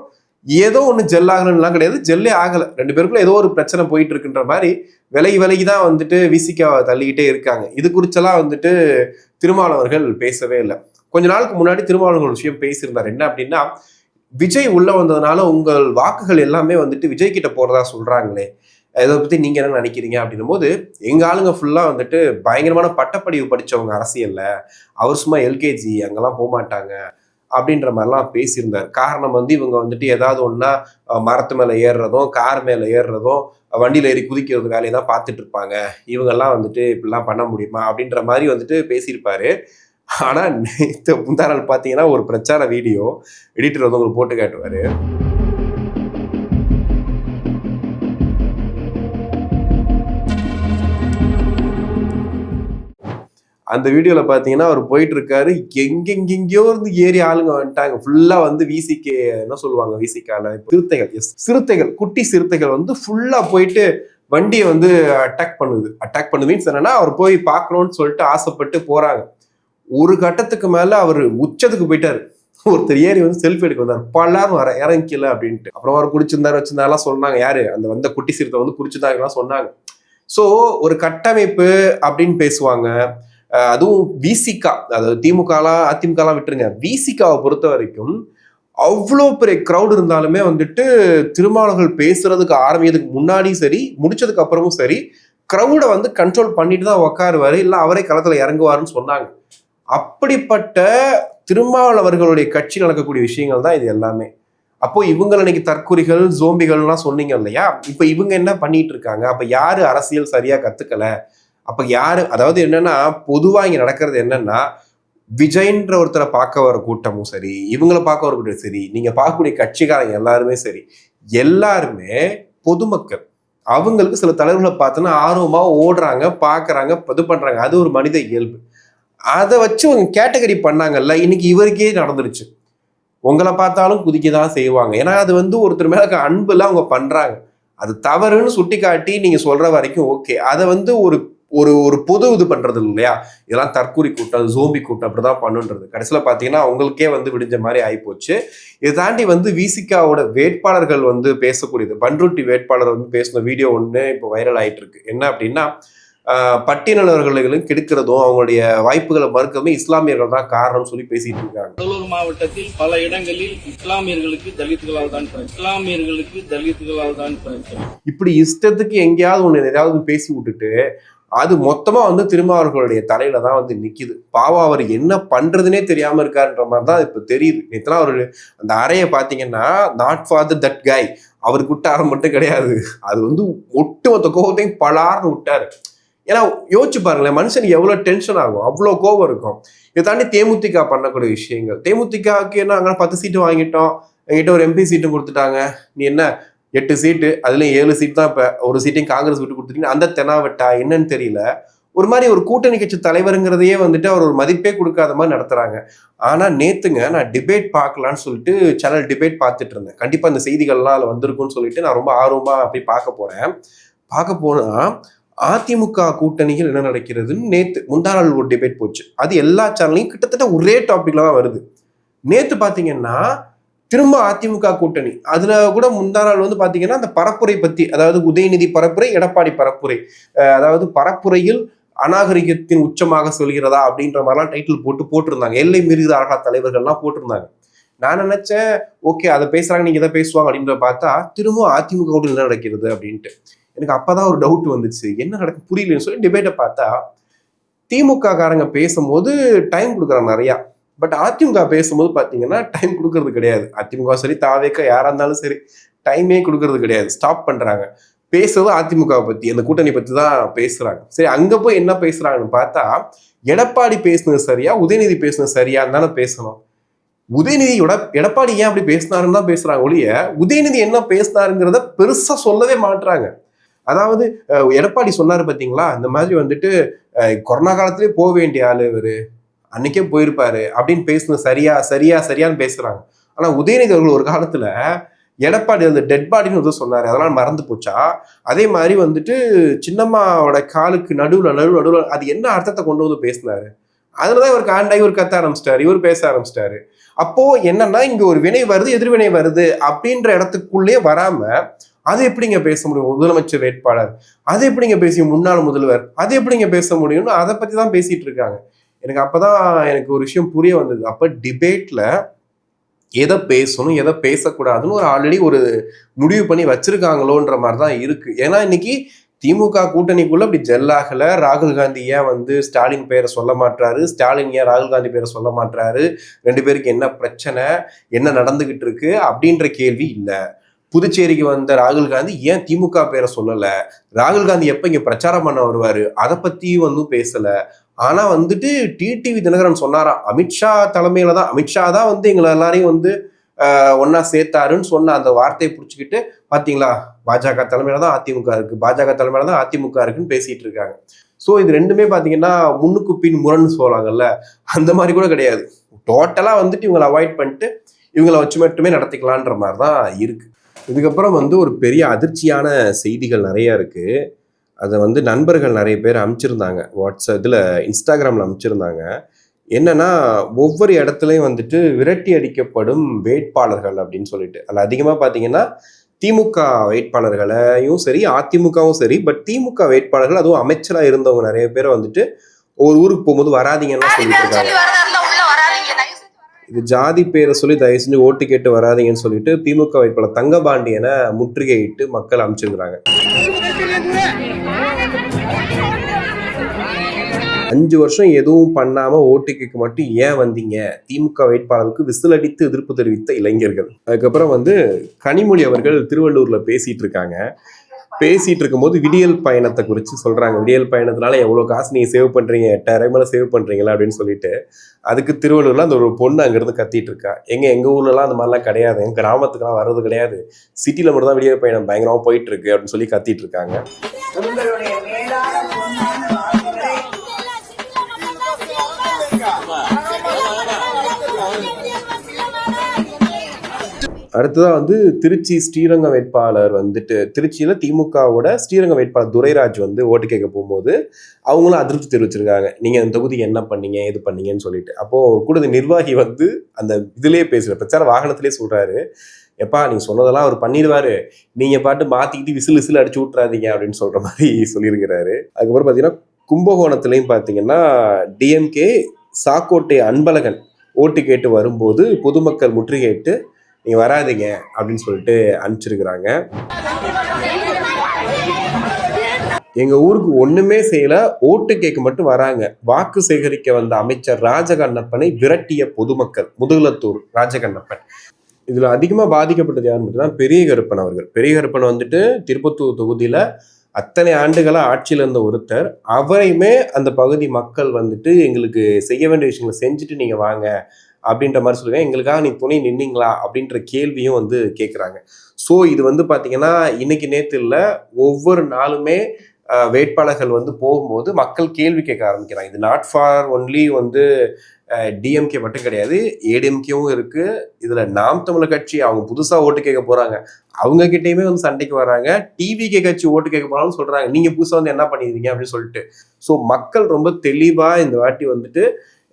ஏதோ ஒண்ணு ஜெல் ஆகணும்லாம் கிடையாது, ஜெல்லே ஆகல. ரெண்டு பேருக்குள்ள ஏதோ ஒரு பிரச்சனை போயிட்டு இருக்குன்ற மாதிரி விலகிதான் வந்துட்டு விசிகாவை தள்ளிக்கிட்டே இருக்காங்க. இது குறிச்செல்லாம் வந்துட்டு திருமாவளவர்கள் பேசவே இல்லை. கொஞ்ச நாளுக்கு முன்னாடி திருமாவளவர்கள் விஷயம் பேசியிருந்தார். என்ன அப்படின்னா, விஜய் உள்ள வந்ததுனால உங்கள் வாக்குகள் எல்லாமே வந்துட்டு விஜய் கிட்ட போறதா சொல்றாங்களே, இதை பத்தி நீங்க என்ன நினைக்கிறீங்க அப்படின்னும் போது, எங்க ஆளுங்க ஃபுல்லா வந்துட்டு பயங்கரமான பட்டப்படிவு படிச்சவங்க அரசியல்ல, அவர் சும்மா எல்கேஜி அங்கெல்லாம் போக மாட்டாங்க அப்படின்ற மாதிரிலாம் பேசியிருந்தார். காரணம் வந்து இவங்க வந்துட்டு ஏதாவது ஒன்னா மரத்து மேல ஏறுறதும் கார் மேல ஏறுறதும் வண்டியில ஏறி குதிக்கிறது வேலையை தான் பார்த்துட்டு இருப்பாங்க, இவங்கெல்லாம் வந்துட்டு இப்படிலாம் பண்ண முடியுமா அப்படின்ற மாதிரி வந்துட்டு பேசியிருப்பாரு. ஆனா முந்தா நாள் பாத்தீங்கன்னா ஒரு பிரச்சார வீடியோ எடிட்டர் வந்து உங்களுக்கு போட்டு காட்டுவாரு. அந்த வீடியோல பாத்தீங்கன்னா அவர் போயிட்டு இருக்காரு, எங்கெங்கெங்கயோ இருந்து ஏறி ஆளுங்க வந்துட்டாங்க. ஃபுல்லா வந்து விசிகே என்ன சொல்லுவாங்க, விசிகால சிறுத்தைகள் குட்டி சிறுத்தைகள் வந்து ஃபுல்லா போயிட்டு வண்டியை வந்து அட்டாக் பண்ணுது மீன்ஸ் என்னன்னா, அவர் போய் பார்க்கணும்னு சொல்லிட்டு ஆசைப்பட்டு போறாங்க. ஒரு கட்டத்துக்கு மேல அவர் உச்சத்துக்கு போயிட்டாரு. ஒருத்தர் ஏறி வந்து செல்ஃபி எடுக்க வந்தார், பல்லாரும் வர இறங்கிக்கல அப்படின்ட்டு. அப்புறம் அவர் வச்சிருந்தாலும் சொன்னாங்க, யாரு அந்த வந்த குட்டி சிறுத்தை வந்து குடிச்சிருந்தாங்கலாம் சொன்னாங்க. சோ ஒரு கட்டமைப்பு அப்படின்னு பேசுவாங்க. அதுவும் விசிகா, அதாவது திமுகலாம் அதிமுகலாம் விட்டுருங்க, விசிகாவை பொறுத்த வரைக்கும் அவ்வளோ பெரிய க்ரௌட் இருந்தாலுமே வந்துட்டு திருமாவளவர்கள் பேசுறதுக்கு ஆரம்பிக்கிறதுக்கு முன்னாடியும் சரி முடிச்சதுக்கு அப்புறமும் சரி க்ரௌடை வந்து கண்ட்ரோல் பண்ணிட்டு தான் உட்காருவாரு, இல்லை அவரே களத்துல இறங்குவாருன்னு சொன்னாங்க. அப்படிப்பட்ட திருமாவளவர்களுடைய கட்சி நடக்கக்கூடிய விஷயங்கள் தான் இது எல்லாமே. அப்போ இவங்க இன்னைக்கு தற்குறிகள் ஜோம்பிகள்லாம் சொன்னீங்க இல்லையா, இப்ப இவங்க என்ன பண்ணிட்டு இருக்காங்க? அப்ப யாரு அரசியல் சரியா கத்துக்கல? அப்ப யாரு, அதாவது என்னன்னா பொதுவா இங்க நடக்கிறது என்னன்னா, விஜய்ன்ற ஒருத்தரை பார்க்க வர கூட்டமும் சரி, இவங்களை பார்க்க வர கூட்டம் சரி, நீங்க பார்க்கக்கூடிய கட்சிக்காரங்க எல்லாருமே சரி, எல்லாருமே பொதுமக்கள். அவங்களுக்கு சில தலைவர்களை பார்த்தோன்னா ஆர்வமா ஓடுறாங்க, பாக்குறாங்க, இது பண்றாங்க. அது ஒரு மனித இயல்பு. அதை வச்சு அவங்க கேட்டகரி பண்ணாங்கல்ல, இன்னைக்கு இவருக்கே நடந்துருச்சு. உங்களை பார்த்தாலும் குதிக்கதான் செய்வாங்க. ஏன்னா அது வந்து ஒருத்தர் மேல அன்புல அவங்க பண்றாங்க. அது தவறுன்னு சுட்டி காட்டி நீங்க சொல்ற வரைக்கும் ஓகே. அதை வந்து ஒரு ஒரு ஒரு பொது இது பண்றது இல்லையா, இதெல்லாம் தற்கூரி கூட்டம், ஜோம்பி கூட்டம் அப்படிதான் பண்ணுன்றது. கடைசியில பாத்தீங்கன்னா அவங்களுக்கே வந்து விடிஞ்ச மாதிரி ஆயிப்போச்சு. இதை தாண்டி வந்து விசிகாவோட வேட்பாளர்கள் வந்து பேசக்கூடியது, பன்ருட்டி வேட்பாளர் வந்து பேசின வீடியோ ஒன்று இப்போ வைரல் ஆயிட்டு இருக்கு. என்ன அப்படின்னா, பட்டியலர்களும் கெடுக்கிறதும் அவங்களுடைய வாய்ப்புகளை மறுக்கவே இஸ்லாமியர்கள் தான் காரணம் சொல்லி பேசிட்டு இருக்காங்க. கடலூர் மாவட்டத்தில் பல இடங்களில் இஸ்லாமியர்களுக்கு தலித்துகளால் தான் பிரச்சனை. இப்படி இஷ்டத்துக்கு எங்கேயாவது ஒண்ணு ஏதாவது பேசி விட்டுட்டு அது மொத்தமா வந்து திருமாவர்களுடைய தலையில தான் வந்து நிக்குது. பாவம் அவர் என்ன பண்றதுனே தெரியாம இருக்காருன்ற மாதிரி தான் இப்ப தெரியுது. நேற்றுலாம் அவரு அந்த அறையை பாத்தீங்கன்னா, நாட் ஃபார் தட் கை, அவருக்கு விட்ட அறை மட்டும் கிடையாது, அது வந்து ஒட்டுமொத்த கோபத்தையும் பலார்னு விட்டாரு. ஏன்னா யோசிச்சு பாருங்களேன், மனுஷனுக்கு எவ்வளவு டென்ஷன் ஆகும், அவ்வளவு கோபம் இருக்கும். இதை தாண்டி தேமுதிக பண்ணக்கூடிய விஷயங்கள், தேமுதிகக்கு என்ன அங்கே 10 சீட்டு வாங்கிட்டோம், என்கிட்ட ஒரு எம்பி சீட்டு கொடுத்துட்டாங்க, நீ என்ன 8 சீட்டு அதுல 7 சீட் தான், இப்ப ஒரு சீட்டையும் காங்கிரஸ் விட்டு கொடுத்துட்டீங்க, அந்த தெனாவட்டா என்னன்னு தெரியல. ஒரு மாதிரி ஒரு கூட்டணி கட்சி தலைவருங்கிறதையே வந்துட்டு அவர் ஒரு மதிப்பே கொடுக்காத மாதிரி நடத்துறாங்க. ஆனா நேத்துங்க நான் டிபேட் பார்க்கலான்னு சொல்லிட்டு சேனல் டிபேட் பார்த்துட்டு இருந்தேன். கண்டிப்பா இந்த செய்திகள்லாம் அதுல வந்திருக்குன்னு சொல்லிட்டு நான் ரொம்ப ஆர்வமா போய் பார்க்க போறேன். பார்க்க போனா அதிமுக கூட்டணிகள் என்ன நடக்கிறதுன்னு நேத்து முந்தா நாள் ஒரு டிபேட் போச்சு. அது எல்லா சேனல்லையும் கிட்டத்தட்ட ஒரே டாபிக்ல தான் வருது. நேத்து பாத்தீங்கன்னா திரும்ப அதிமுக கூட்டணி, அதுல கூட முந்தா நாள் வந்து பாத்தீங்கன்னா அந்த பரப்புரை பத்தி, அதாவது உதயநிதி பரப்புரை, எடப்பாடி பரப்புரை, அதாவது பரப்புரையில் அநாகரிகத்தின் உச்சமாக சொல்கிறதா அப்படின்ற மாதிரிலாம் டைட்டில் போட்டிருந்தாங்க. எல்லை மீறுகிறார்களா தலைவர்கள்லாம் போட்டிருந்தாங்க. நான் நினைச்சேன் ஓகே அதை பேசுறாங்க, நீங்க எதை பேசுவாங்க அப்படின்ற பார்த்தா திரும்ப அதிமுக கூட்டணி என்ன நடக்கிறது அப்படின்ட்டு எனக்கு அப்பதான் ஒரு டவுட் வந்துச்சு, என்ன நடக்கு புரியலன்னு சொல்லி டிபேட்டை பார்த்தா திமுக காரங்க பேசும்போது டைம் கொடுக்குறாங்க நிறையா, பட் அதிமுக பேசும்போது பாத்தீங்கன்னா டைம் கொடுக்கறது கிடையாது. அதிமுக சரி தாவேக்க யாரா இருந்தாலும் சரி டைமே கொடுக்கறது கிடையாது, ஸ்டாப் பண்றாங்க. பேசுறது அதிமுக பத்தி, அந்த கூட்டணி பத்தி தான் பேசுறாங்க. சரி, அங்க போய் என்ன பேசுறாங்கன்னு பார்த்தா எடப்பாடி பேசுனது சரியா உதயநிதி பேசுனது சரியான்னு தானே பேசணும். உதயநிதியோட எடப்பாடி ஏன் அப்படி பேசினாருன்னு தான் பேசுறாங்க ஒழிய உதயநிதி என்ன பேசினாருங்கிறத பெருசா சொல்லவே மாட்டுறாங்க. அதாவது எடப்பாடி சொன்னாரு பாத்தீங்களா, இந்த மாதிரி வந்துட்டு கொரோனா காலத்திலே போக வேண்டிய ஆளு இவரு, அன்னைக்கே போயிருப்பாரு அப்படின்னு பேசுனது சரியான்னு பேசுறாங்க. ஆனா உதயநிதி அவர்கள் ஒரு காலத்துல எடப்பாடி அந்த டெட் பாடின்னு வந்து சொன்னாரு, அதெல்லாம் மறந்து போச்சா? அதே மாதிரி வந்துட்டு சின்னம்மாவோட காலுக்கு நடுவுல அது என்ன அர்த்தத்தை கொண்டு வந்து பேசினாரு, அதுலதான் இவர் காண்டாகி இவர் கத்த ஆரம்பிச்சிட்டாரு, இவர் பேச ஆரம்பிச்சிட்டாரு. அப்போ என்னன்னா இங்க ஒரு வினை வருது எதிர்வினை வருது அப்படின்ற இடத்துக்குள்ளே வராம அது எப்படிங்க பேச முடியும்? முதலமைச்சர் வேட்பாளர் அது எப்படிங்க பேசிய முன்னாள் முதல்வர் அது எப்படிங்க பேச முடியும்னு அதை பத்தி தான் பேசிட்டு இருக்காங்க. எனக்கு அப்பதான் எனக்கு ஒரு விஷயம் புரிய வந்தது. அப்ப டிபேட்ல எதை பேசணும் எதை பேசக்கூடாதுன்னு ஒரு ஆல்ரெடி ஒரு முடிவு பண்ணி வச்சிருக்காங்களோன்ற மாதிரிதான் இருக்கு. ஏன்னா இன்னைக்கு திமுக கூட்டணிக்குள்ள அப்படி ஜெல்லாகல. ராகுல் காந்தி ஏன் வந்து ஸ்டாலின் பேரை சொல்ல மாட்டாரு, ஸ்டாலின் ஏன் ராகுல் காந்தி பேரை சொல்ல மாட்டாரு, 2 பேருக்கு என்ன பிரச்சனை, என்ன நடந்துகிட்டு இருக்கு அப்படின்ற கேள்வி இல்லை. புதுச்சேரிக்கு வந்த ராகுல் காந்தி ஏன் திமுக பேரை சொல்லல, ராகுல் காந்தி எப்ப இங்க பிரச்சாரம் பண்ண வருவாரு அதை பத்தியும் வந்து பேசல. ஆனா வந்துட்டு டிடிவி தினகரன் சொன்னாராம், அமித்ஷா தலைமையில தான், அமித்ஷா தான் வந்து எங்களை எல்லாரையும் வந்து ஒன்னா சேர்த்தாருன்னு சொன்ன அந்த வார்த்தையை புடிச்சுக்கிட்டு பாத்தீங்களா பாஜக தலைமையில தான் அதிமுக இருக்கு, பாஜக தலைமையில தான் அதிமுக இருக்குன்னு பேசிட்டு இருக்காங்க. ஸோ இது ரெண்டுமே பாத்தீங்கன்னா முன்னுக்கு பின் முரண்னு சொல்றாங்கல்ல, அந்த மாதிரி கூட கிடையாது. டோட்டலா வந்துட்டு இவங்களை அவாய்ட் பண்ணிட்டு இவங்களை வச்சு மட்டுமே நடத்திக்கலான்ற மாதிரி தான் இருக்கு. இதுக்கப்புறம் வந்து ஒரு பெரிய அதிர்ச்சியான செய்திகள் நிறைய இருக்கு. அதை வந்து நண்பர்கள் நிறைய பேர் அனுப்பிச்சிருந்தாங்க, வாட்ஸ்அப் இதில் இன்ஸ்டாகிராமில் அனுப்பிச்சிருந்தாங்க. என்னன்னா ஒவ்வொரு இடத்துலையும் வந்துட்டு விரட்டி அடிக்கப்படும் வேட்பாளர்கள் அப்படின்னு சொல்லிட்டு, அதில் அதிகமாக பார்த்தீங்கன்னா திமுக வேட்பாளர்களையும் சரி அதிமுகவும் சரி, பட் திமுக வேட்பாளர்கள் அதுவும் அமைச்சராக இருந்தவங்க நிறைய பேரை வந்துட்டு ஒரு ஊருக்கு போகும்போது வராதிங்கன்னா சொல்லிட்டு இருக்காங்க. இது ஜாதி பேரை சொல்லி தயவு செஞ்சு ஓட்டு கேட்டு வராதிங்கன்னு சொல்லிட்டு திமுக வேட்பாளர் தங்கபாண்டியனை முற்றுகையிட்டு மக்கள் அமைச்சிருக்கிறாங்க. 5 வருஷம் எதுவும் பண்ணாம ஓட்டு கேட்க மட்டும் ஏன் வந்தீங்க, திமுக வேட்பாளருக்கு விசில் அடித்து எதிர்ப்பு தெரிவித்த இளைஞர்கள். அதுக்கப்புறம் வந்து கனிமொழி அவர்கள் திருவள்ளூர்ல பேசிட்டு இருக்காங்க. பேசிட்டு இருக்கும்போது விடியல் பயணத்தை குறித்து சொல்றாங்க. விடியல் பயணத்தினால எவ்வளவு காசு நீங்க சேவ் பண்றீங்க, 8,000 மேல சேவ் பண்றீங்களா அப்படின்னு சொல்லிட்டு, அதுக்கு திருவள்ளூர்ல அந்த ஒரு பொண்ணு அங்கிருந்து கத்திட்டு இருக்கா, எங்க ஊர்ல எல்லாம் அந்த மாதிரிலாம் கிடையாது, எங்க கிராமத்துக்குலாம் வர்றது கிடையாது, சிட்டில மட்டும் தான் விடியல் பயணம் பயங்கரமா போயிட்டு இருக்கு அப்படின்னு சொல்லி கத்திட்டு இருக்காங்க. அடுத்ததான் வந்து திருச்சி ஸ்ரீரங்கம் வேட்பாளர் வந்துட்டு திருச்சியில திமுகவோட ஸ்ரீரங்கம் வேட்பாளர் துரைராஜ் வந்து ஓட்டு கேட்க போகும்போது அவங்களும் அதிருப்தி தெரிவிச்சிருக்காங்க. நீங்க அந்த தொகுதி என்ன பண்ணீங்க இது பண்ணீங்கன்னு சொல்லிட்டு. அப்போ கூட நிர்வாகி வந்து அந்த இதுலயே பேசுற பிரச்சார வாகனத்திலேயே சொல்றாரு, எப்பா நீங்க சொன்னதெல்லாம் அவர் பண்ணிடுவாரு, நீங்க பாட்டு மாத்திக்கிட்டு விசில் விசில் அடிச்சு விட்டுறாதீங்க அப்படின்னு சொல்ற மாதிரி சொல்லியிருக்கிறாரு. அதுக்கப்புறம் பாத்தீங்கன்னா கும்பகோணத்திலையும் பாத்தீங்கன்னா டிஎம்கே சாக்கோட்டை அன்பழகன் ஓட்டு கேட்டு வரும்போது பொதுமக்கள் முற்றுகையிட்டு நீங்க வராதீங்க அப்படின்னு சொல்லிட்டு அனுப்பிச்சிருக்கிறாங்க. எங்க ஊருக்கு ஒண்ணுமே செய்யல, ஓட்டு கேட்க மட்டும் வராங்க. வாக்கு சேகரிக்க வந்த அமைச்சர் ராஜகண்ணப்பனை விரட்டிய பொதுமக்கள். முதுகுளத்தூர் ராஜகண்ணப்பன். இதுல அதிகமா பாதிக்கப்பட்டது யாருன்னு பார்த்தீங்கன்னா பெரிய கருப்பன் அவர்கள். பெரிய கருப்பன் வந்துட்டு திருப்பத்தூர் தொகுதியில அத்தனை ஆண்டுகளா ஆட்சியில இருந்த ஒருத்தர். அவரையுமே அந்த பகுதி மக்கள் வந்துட்டு எங்களுக்கு செய்ய வேண்டிய விஷயங்களை செஞ்சுட்டு நீங்க வாங்க அப்படின்ற மாதிரி சொல்லுவேன். எங்களுக்காக நீ துணை நின்னீங்களா அப்படின்ற கேள்வியும் வந்து கேட்குறாங்க. ஸோ இது வந்து பார்த்தீங்கன்னா இன்னைக்கு நேற்று இல்லை, ஒவ்வொரு நாளுமே வேட்பாளர்கள் வந்து போகும்போது மக்கள் கேள்வி கேட்க ஆரம்பிக்கிறாங்க. இது நாட் ஃபார் ஒன்லி வந்து டிஎம்கே மட்டும் கிடையாது, ஏடிஎம்கேவும் இருக்கு. இதுல நாம் தமிழர் கட்சி அவங்க புதுசா ஓட்டு கேட்க போறாங்க, அவங்க கிட்டயுமே வந்து சண்டைக்கு வராங்க. டிவிகே கட்சி ஓட்டு கேட்க போறாங்கன்னு சொல்றாங்க, நீங்க புதுசா வந்து என்ன பண்ணிருக்கீங்க அப்படின்னு சொல்லிட்டு. ஸோ மக்கள் ரொம்ப தெளிவா இந்த வாட்டி வந்துட்டு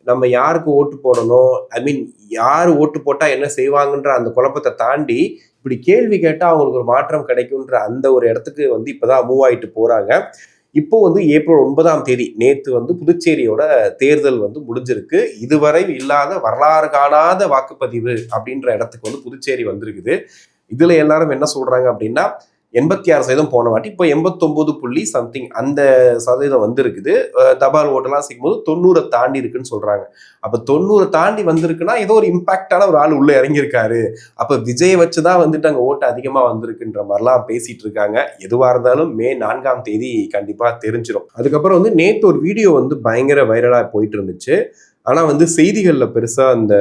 நம்ம யாருக்கு ஓட்டு போடணும், ஐ மீன் யார் ஓட்டு போட்டா என்ன செய்வாங்கன்ற அந்த குழப்பத்தை தாண்டி இப்படி கேள்வி கேட்டா அவங்களுக்கு ஒரு மாற்றம் கிடைக்கும்ன்ற அந்த ஒரு இடத்துக்கு வந்து இப்பதான் மூவ் ஆயிட்டு போறாங்க. இப்போ வந்து ஏப்ரல் 9 நேற்று வந்து புதுச்சேரியோட தேர்தல் வந்து முடிஞ்சிருக்கு. இதுவரை இல்லாத வரலாறு காணாத வாக்குப்பதிவு அப்படின்ற இடத்துக்கு வந்து புதுச்சேரி வந்திருக்குது. இதுல எல்லாரும் என்ன சொல்றாங்க அப்படின்னா 86% போன வாட்டி, இப்போ 89 அந்த சதவீதம் வந்திருக்குது. தபால் ஓட்டெல்லாம் செய்யும்போது 90 தாண்டி இருக்குன்னு சொல்றாங்க. அப்ப 90 தாண்டி வந்திருக்குன்னா ஏதோ ஒரு இம்பாக்டான ஒரு ஆள் உள்ள இறங்கியிருக்காரு, அப்ப விஜயை வச்சுதான் வந்துட்டு அங்க ஓட்டு அதிகமா வந்திருக்குன்ற மாதிரிலாம் பேசிட்டு இருக்காங்க. எதுவா இருந்தாலும் மே 4 கண்டிப்பா தெரிஞ்சிடும். அதுக்கப்புறம் வந்து நேற்று ஒரு வீடியோ வந்து பயங்கர வைரலா போயிட்டு இருந்துச்சு. ஆனா வந்து செய்திகள்ல பெருசா அந்த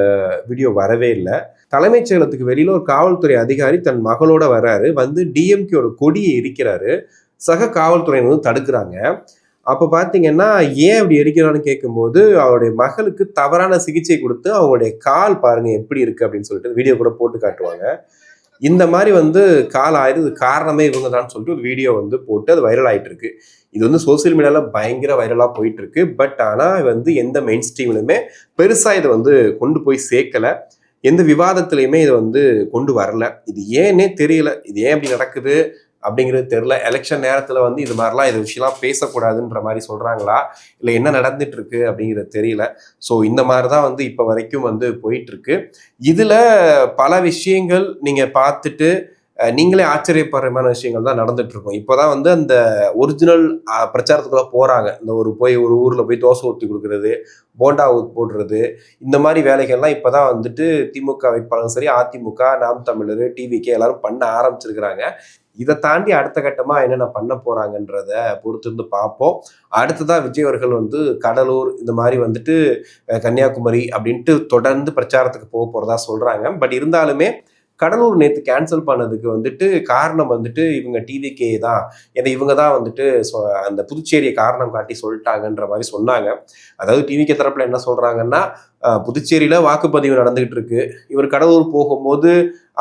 வீடியோ வரவே இல்லை. தலைமைச் செயலகத்துக்கு வெளியில ஒரு காவல்துறை அதிகாரி தன் மகளோட வர்றாரு, வந்து டிஎம்கேயோட கொடியை எரிக்கிறாரு. சக காவல்துறையினர் வந்து தடுக்கிறாங்க. அப்ப பாத்தீங்கன்னா ஏன் அப்படி எரிக்கிறான்னு கேட்கும்போது அவருடைய மகளுக்கு தவறான சிகிச்சை கொடுத்து அவங்களுடைய கால் பாருங்க எப்படி இருக்கு அப்படின்னு சொல்லிட்டு வீடியோ கூட போட்டு காட்டுவாங்க. இந்த மாதிரி வந்து கால் ஆயுது காரணமே இவங்க தான் சொல்லிட்டு ஒரு வீடியோ வந்து போட்டு அது வைரல் ஆயிட்டு இருக்கு. இது வந்து சோசியல் மீடியால பயங்கர வைரலா போயிட்டு இருக்கு. பட் ஆனா வந்து எந்த மெயின் ஸ்ட்ரீம்லுமே பெருசா இதை வந்து கொண்டு போய் சேர்க்கல, எந்த விவாதத்திலையுமே இதை வந்து கொண்டு வரல. இது ஏன்னே தெரியல, இது ஏன் அப்படி நடக்குது அப்படிங்கிறது தெரியல. எலெக்ஷன் நேரத்துல வந்து இது மாதிரிலாம் இது விஷயம்லாம் பேசக்கூடாதுன்ற மாதிரி சொல்றாங்களா, இல்லை என்ன நடந்துட்டு இருக்கு அப்படிங்கிறது தெரியல. ஸோ இந்த மாதிரிதான் வந்து இப்ப வரைக்கும் வந்து போயிட்டு இருக்கு. இதுல பல விஷயங்கள் நீங்க பார்த்துட்டு நீங்களே ஆச்சரியப்படுற விஷயங்கள் தான் நடந்துட்டு இருக்கும். இப்போதான் வந்து அந்த ஒரிஜினல் பிரச்சாரத்துக்குள்ள போறாங்க. இந்த ஒரு ஊர்ல போய் தோசை ஊற்றி கொடுக்கறது, போண்டா போடுறது, இந்த மாதிரி வேலைகள்லாம் இப்பதான் வந்துட்டு திமுக வேட்பாளரும் சரி, அதிமுக, நாம் தமிழர், டிவிகே எல்லாரும் பண்ண ஆரம்பிச்சிருக்கிறாங்க. இதை தாண்டி அடுத்த கட்டமா என்னென்ன பண்ண போறாங்கன்றத பொறுத்து இருந்து பார்ப்போம். அடுத்ததான் விஜய் அவர்கள் வந்து கடலூர் இந்த மாதிரி வந்துட்டு கன்னியாகுமரி அப்படின்ட்டு தொடர்ந்து பிரச்சாரத்துக்கு போக போறதா சொல்றாங்க. பட் இருந்தாலுமே கடலூர் நேற்று கேன்சல் பண்ணதுக்கு வந்துட்டு காரணம் வந்துட்டு இவங்க டிவிகே தான், ஏன்னா இவங்க தான் வந்துட்டு அந்த புதுச்சேரியை காரணம் காட்டி சொல்லிட்டாங்கன்ற மாதிரி சொன்னாங்க. அதாவது டிவிகே தரப்புல என்ன சொல்றாங்கன்னா, புதுச்சேரியில வாக்குப்பதிவு நடந்துகிட்டு இருக்கு, இவர் கடலூர் போகும்போது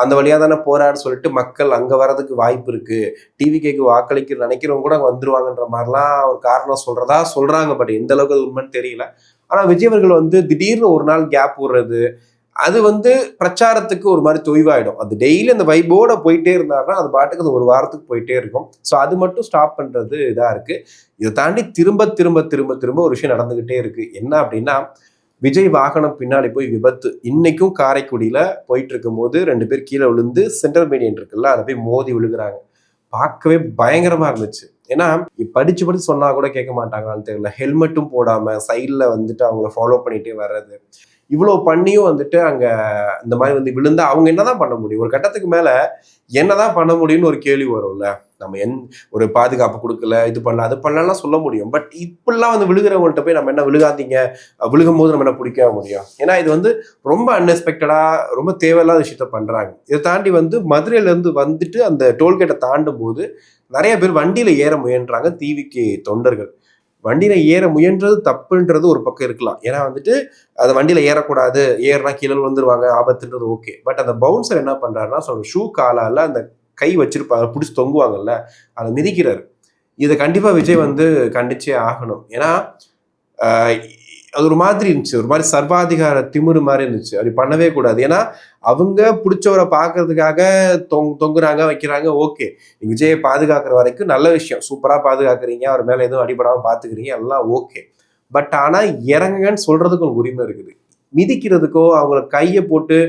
அந்த வழியா தானே போறான்னு சொல்லிட்டு மக்கள் அங்க வர்றதுக்கு வாய்ப்பு இருக்கு, டிவிகேக்கு வாக்களிக்க நினைக்கிறவங்க கூட வந்துருவாங்கன்ற மாதிரிலாம் ஒரு காரணம் சொல்றதா சொல்றாங்க. பட் எந்த அளவுக்கு அது உண்மைன்னு தெரியல. ஆனா விஜய் அவர்கள் வந்து திடீர்னு ஒரு நாள் கேப் விடுறது, அது வந்து பிரச்சாரத்துக்கு ஒரு மாதிரி தொய்வாயிடும். அது டெய்லி அந்த வைபோட போயிட்டே இருந்தாருன்னா அது பாட்டுக்கு அது ஒரு வாரத்துக்கு போயிட்டே இருக்கும். ஸோ அது மட்டும் ஸ்டாப் பண்றது இதா இருக்கு. இதை தாண்டி திரும்ப திரும்ப திரும்ப திரும்ப ஒரு விஷயம் நடந்துகிட்டே இருக்கு. என்ன அப்படின்னா, விஜய் வாகனம் பின்னாடி போய் விபத்து. இன்னைக்கும் காரைக்குடியில போயிட்டு இருக்கும் போது 2 பேர் கீழே விழுந்து சென்ட்ரல் மீடியன் இருக்குல்ல, அதை போய் மோதி விழுகிறாங்க. பார்க்கவே பயங்கரமா இருந்துச்சு. ஏன்னா படிச்சு படிச்சு சொன்னா கூட கேட்க மாட்டாங்களான்னு தெரியல. ஹெல்மெட்டும் போடாம சைட்ல வந்துட்டு அவங்கள ஃபாலோ பண்ணிட்டே வர்றது, இவ்வளவு பண்ணியும் வந்துட்டு அங்க இந்த மாதிரி வந்து விழுந்தா அவங்க என்னதான் பண்ண முடியும்? ஒரு கட்டத்துக்கு மேல என்னதான் பண்ண முடியும்னு ஒரு கேள்வி வரும்ல. நம்ம ஒரு பாதுகாப்பு கொடுக்கல, இது பண்ணல அது பண்ணலாம் சொல்ல முடியும். பட் இப்படிலாம் வந்து விழுகிறவங்கள்ட்ட போய் நம்ம என்ன விழுகாதீங்க, விழுகும் போது நம்ம என்ன பிடிக்க முடியும்? ஏன்னா இது வந்து ரொம்ப அன்எக்ஸ்பெக்டடா ரொம்ப தேவையில்லாத விஷயத்த பண்றாங்க. இதை தாண்டி வந்து மதுரையில இருந்து வந்துட்டு அந்த டோல்கேட்டை தாண்டும் போது நிறைய பேர் வண்டியில ஏற முயன்றாங்க டிவிகே தொண்டர்கள். வண்டியில ஏற முயன்றது தப்புன்றது ஒரு பக்கம் இருக்கலாம். ஏன்னா வந்துட்டு அந்த வண்டியில ஏறக்கூடாது, ஏறினா கீழே வந்துருவாங்க ஆபத்துன்றது ஓகே. பட் அந்த பவுன்சர் என்ன பண்றாருன்னா ஷூ காலால அந்த கை வச்சிருப்பாங்க பிடிச்சி தொங்குவாங்கல்ல, அதை மிதிக்கிறாரு. இதை கண்டிப்பா விஜய் வந்து கண்டிச்சே ஆகணும். ஏன்னா அது ஒரு மாதிரி இருந்துச்சு, ஒரு மாதிரி சர்வாதிகார திமிரு மாதிரி இருந்துச்சு. அப்படி பண்ணவே கூடாது. ஏன்னா அவங்க பிடிச்சவரை பார்க்கறதுக்காக தொங்குறாங்க வைக்கிறாங்க ஓகே. விஜயை பாதுகாக்கிற வரைக்கும் நல்ல விஷயம், சூப்பரா பாதுகாக்கிறீங்க, அவர் மேல எதுவும் அடிபடாம பாத்துக்கிறீங்க, எல்லாம் ஓகே. பட் ஆனா இறங்குங்கன்னு சொல்றதுக்கு உங்களுக்கு உரிமை இருக்குது. மிதிக்கிறதுக்கோ அவங்கள கையை போட்டு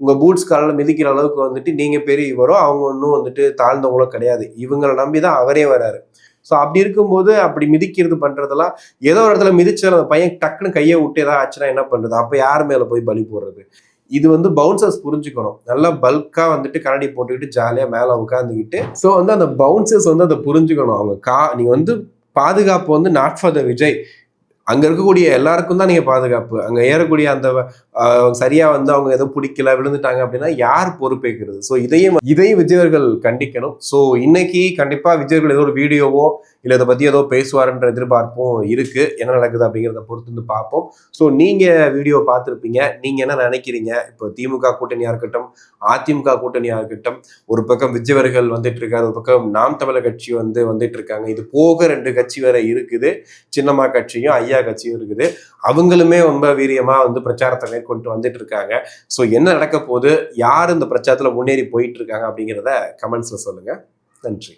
உங்க பூட்ஸ் காலில் மிதிக்கிற அளவுக்கு வந்துட்டு நீங்க பெரிய இவரோ அவங்க ஒன்றும் வந்துட்டு தாழ்ந்தவங்களோ கிடையாது. இவங்களை நம்பிதான் அவரே வராரு. ஸோ அப்படி இருக்கும்போது அப்படி மிதிக்கிறது பண்றதெல்லாம் ஏதோ ஒரு இடத்துல மிதிச்சாலும் அந்த பையன் டக்குன்னு கையை விட்டு ஏதாவது ஆச்சுன்னா என்ன பண்றது? அப்ப யார் மேல போய் பலி போடுறது? இது வந்து பவுன்சர்ஸ் புரிஞ்சுக்கணும். நல்லா பல்கா வந்துட்டு கண்ணாடி போட்டுக்கிட்டு ஜாலியா மேல உட்காந்துக்கிட்டு ஸோ வந்து அந்த பவுன்சர்ஸ் வந்து அதை புரிஞ்சுக்கணும். அவங்க நீங்க வந்து பாதுகாப்பு வந்து நாட் ஃபார் த விஜய், அங்க இருக்கக்கூடிய எல்லாருக்கும் தான் நீங்க பாதுகாப்பு. அங்க ஏறக்கூடிய அந்த சரியா வந்து அவங்க எதுவும் பிடிக்கல விழுந்துட்டாங்க அப்படின்னா யார் பொறுப்பேற்கிறது? ஸோ இதையும் விஜயர்கள் கண்டிக்கணும். ஸோ இன்னைக்கு கண்டிப்பா விஜயர்கள் ஏதோ ஒரு வீடியோவோ இல்லை இதை பத்தி ஏதோ பேசுவாருன்ற எதிர்பார்ப்பும் இருக்கு. என்ன நடக்குது அப்படிங்கிறத பொறுத்து வந்து பார்ப்போம். ஸோ நீங்க வீடியோ பார்த்துருப்பீங்க, நீங்க என்ன நினைக்கிறீங்க? இப்போ திமுக கூட்டணியா இருக்கட்டும், அதிமுக கூட்டணியா இருக்கட்டும், ஒரு பக்கம் விஜயவர்கள் வந்துட்டு இருக்காரு, ஒரு பக்கம் நாம் தமிழர் கட்சி வந்துட்டு இருக்காங்க. இது போக 2 கட்சி வேற இருக்குது, சின்னம்மா கட்சியும் ஐயா கட்சியும் இருக்குது. அவங்களுமே ரொம்ப வீரியமா பிரச்சாரத்தை மேற்கொண்டு வந்துட்டு இருக்காங்க. ஸோ என்ன நடக்க போகுது, யார் இந்த பிரச்சாரத்துல முன்னேறி போயிட்டு இருக்காங்க அப்படிங்கிறத கமெண்ட்ஸ்ல சொல்லுங்க. நன்றி.